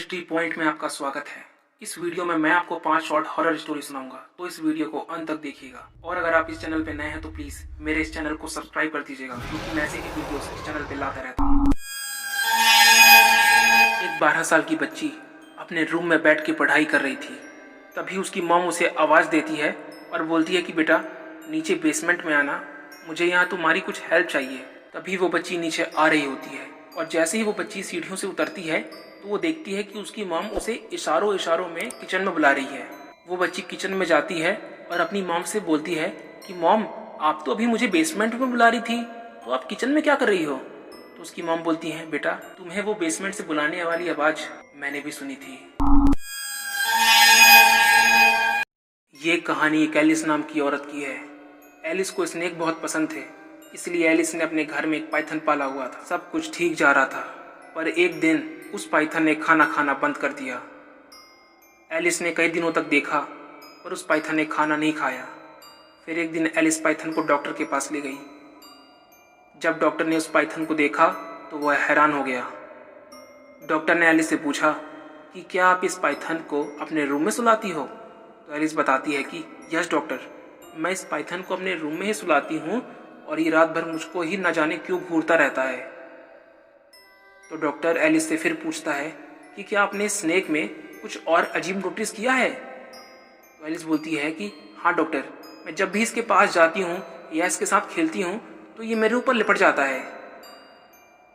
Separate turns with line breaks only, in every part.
History point में आपका स्वागत है। इस वीडियो में मैं आपको 5 शॉर्ट हॉरर स्टोरी सुनाऊंगा, तो इस वीडियो को अंत तक देखिएगा। और अगर आप इस चैनल पे नए हैं तो प्लीज मेरे इस चैनल को सब्सक्राइब कर दीजिएगा, क्योंकि मैं ऐसे ही वीडियोस इस चैनल पे लाता रहता हूँ। एक 12 साल की बच्ची अपने रूम में बैठ के पढ़ाई कर रही थी। तभी उसकी मॉम उसे आवाज देती है और बोलती है कि बेटा नीचे बेसमेंट में आना, मुझे यहाँ तुम्हारी कुछ हेल्प चाहिए। तभी वो बच्ची नीचे आ रही होती है और जैसे ही वो बच्ची सीढ़ियों से उतरती है तो वो देखती है कि उसकी मॉम उसे इशारों में किचन में बुला रही है। वो बच्ची किचन में जाती है और अपनी मॉम से बोलती है कि मॉम, आप तो अभी मुझे बेसमेंट में बुला रही थी, तो आप किचन में क्या कर रही हो? तो उसकी मॉम बोलती है, बेटा तुम्हें वो बेसमेंट से बुलाने वाली आवाज मैंने भी सुनी थी। ये कहानी एक एलिस नाम की औरत की है। एलिस को स्नेक बहुत पसंद थे, इसलिए एलिस ने अपने घर में एक पाइथन पाला हुआ था। सब कुछ ठीक जा रहा था, पर एक दिन उस पाइथन ने खाना खाना बंद कर दिया। एलिस ने कई दिनों तक देखा, पर उस पाइथन ने खाना नहीं खाया। फिर एक दिन एलिस पाइथन को डॉक्टर के पास ले गई। जब डॉक्टर ने उस पाइथन को देखा तो वह हैरान हो गया। डॉक्टर ने एलिस से पूछा कि क्या आप इस पाइथन को अपने रूम में सुलाती हो? तो एलिस बताती है कि यस डॉक्टर, मैं इस पाइथन को अपने रूम में ही सुलाती हूँ और ये रात भर मुझको ही न जाने क्यों घूरता रहता है। तो डॉक्टर एलिस से फिर पूछता है कि क्या आपने स्नेक में कुछ और अजीब नोटिस किया है? तो एलिस बोलती है कि हाँ डॉक्टर, मैं जब भी इसके पास जाती हूँ या इसके साथ खेलती हूँ तो ये मेरे ऊपर लिपट जाता है।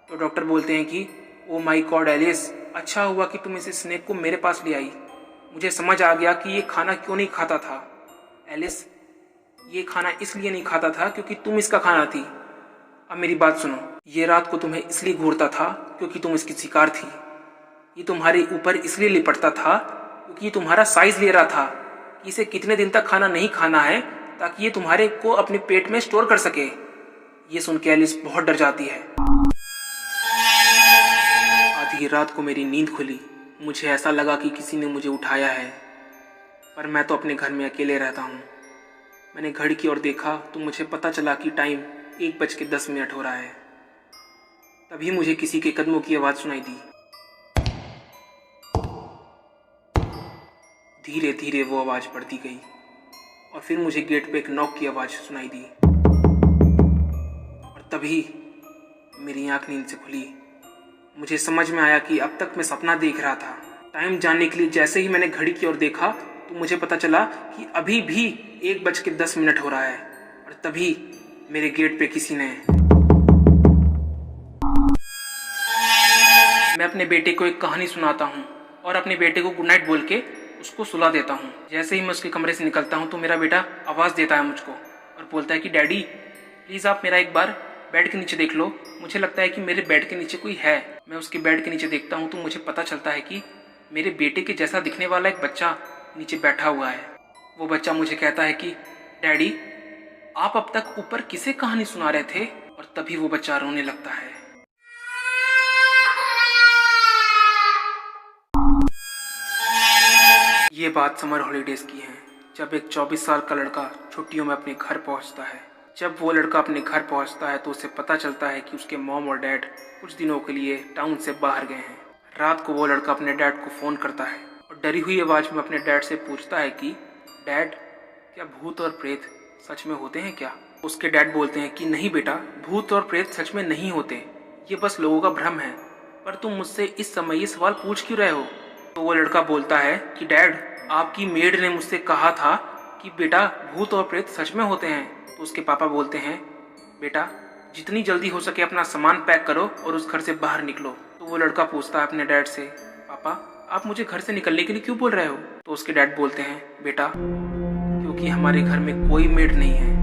तो डॉक्टर बोलते हैं कि ओ माय गॉड एलिस, अच्छा हुआ कि तुम इस स्नेक को मेरे पास ले आई। मुझे समझ आ गया कि ये खाना क्यों नहीं खाता था। एलिस, ये खाना इसलिए नहीं खाता था क्योंकि तुम इसका खाना थी। अब मेरी बात सुनो, ये रात को तुम्हें इसलिए घूरता था क्योंकि तुम इसकी शिकार थी। ये तुम्हारे ऊपर इसलिए लिपटता था क्योंकि ये तुम्हारा साइज ले रहा था कि इसे कितने दिन तक खाना नहीं खाना है ताकि ये तुम्हारे को अपने पेट में स्टोर कर सके। ये सुन के एलिस बहुत डर जाती है। आधी रात को मेरी नींद खुली। मुझे ऐसा लगा कि किसी ने मुझे उठाया है, पर मैं तो अपने घर में अकेले रहता हूँ। मैंने घड़ी की ओर देखा तो मुझे पता चला कि टाइम 1:10 हो रहा है। तभी मुझे किसी के कदमों की आवाज सुनाई दी। धीरे धीरे वो आवाज बढ़ती गई और फिर मुझे गेट पे एक नॉक की आवाज सुनाई दी। और तभी मेरी आंख नींद से खुली। मुझे समझ में आया कि अब तक मैं सपना देख रहा था। टाइम जानने के लिए जैसे ही मैंने घड़ी की ओर देखा तो मुझे पता चला कि अभी भी 1:10 हो रहा है। और तभी मेरे गेट पे किसी ने। मैं अपने बेटे को एक कहानी सुनाता हूँ और अपने बेटे को गुड नाइट बोल के उसको सुला देता हूँ। जैसे ही मैं उसके कमरे से निकलता हूँ तो मेरा बेटा आवाज देता है मुझको और बोलता है कि डैडी प्लीज आप मेरा एक बार बेड के नीचे देख लो, मुझे लगता है कि मेरे बेड के नीचे कोई है। मैं उसके बेड के नीचे देखता हूँ तो मुझे पता चलता है कि मेरे बेटे के जैसा दिखने वाला एक बच्चा नीचे बैठा हुआ है। वो बच्चा मुझे कहता है कि डैडी आप अब तक ऊपर किसे कहानी सुना रहे थे? और तभी वो बच्चा रोने लगता है। ये बात समर हॉलीडेज की है, जब एक 24 साल का लड़का छुट्टियों में अपने घर पहुंचता है। जब वो लड़का अपने घर पहुंचता है तो उसे पता चलता है कि उसके मॉम और डैड कुछ दिनों के लिए टाउन से बाहर गए हैं। रात को वो लड़का अपने डैड को फोन करता है और डरी हुई आवाज में अपने डैड से पूछता है कि डैड, क्या भूत और प्रेत सच में होते हैं क्या? उसके डैड बोलते हैं कि नहीं बेटा, भूत और प्रेत सच में नहीं होते, ये बस लोगों का भ्रम है। पर तुम मुझसे इस समय ये सवाल पूछ क्यों रहे हो? तो वो लड़का बोलता है कि डैड, आपकी मेड ने मुझसे कहा था कि बेटा भूत और प्रेत सच में होते हैं। तो उसके पापा बोलते हैं, बेटा जितनी जल्दी हो सके अपना सामान पैक करो और उस घर से बाहर निकलो। तो वो लड़का पूछता है अपने डैड से, पापा आप मुझे घर से निकलने के लिए क्यों बोल रहे हो? तो उसके डैड बोलते हैं, बेटा क्योंकि हमारे घर में कोई मेड नहीं है।